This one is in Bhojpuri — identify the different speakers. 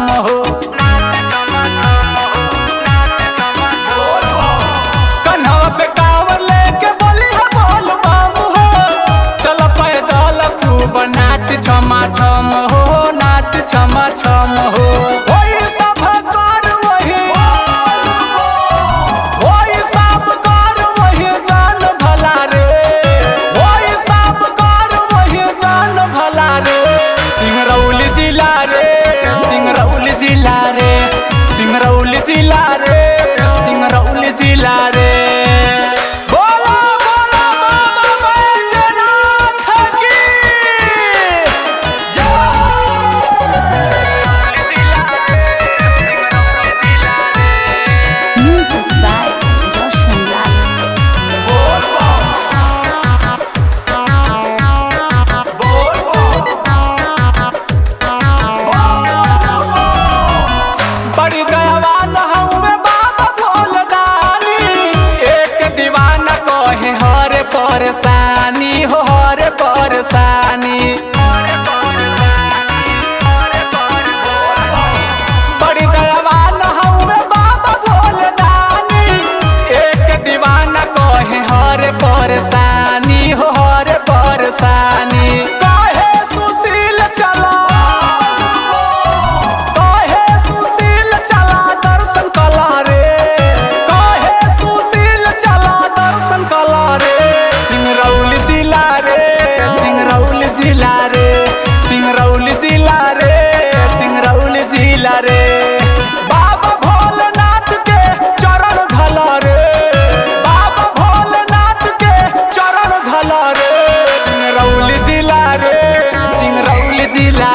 Speaker 1: छम हो। कन्हवा पे कांवर लेके बोली है बोल बम हो। चल पैदल खूब नाच छमा छम हो, नाच छमा छम हो। वही सब कर वही, वही सब कर वही जान भला रे, वही सब कर वही जान भला रे। सिंगरौली जिला रे, सिंगरौली जिला रे, सिंगरौली जिला रे, सिंगरौली जिला रे। बोला बोला बाबा बैजनाथ की जय।
Speaker 2: Music by Roshan Lal.
Speaker 1: बोल बोल बड़ी दयावान हउवे बाबा भोलदानी। एक दीवाना कहे हर परेशानी हो, हर परेशानी। बड़ी दयावान हउवे बाबा भोलदानी। एक दीवाना कहे हर परेशानी हो, हर परेशानी। काहे सुशील चला, काहे सुशील चला दर्शन कला रे, काहे सुशील चला दर्शन कला रे। सिंगरौली जिला रे, सिंगरौली जिला रे, सिंगरौली जिला रे, सिंगरौली जिला रे। बाबा भोलेनाथ के चरण धला रे, बाबा भोलेनाथ के चरण धला रे। सिंगरौली जिला रे, सिंगरौली जिला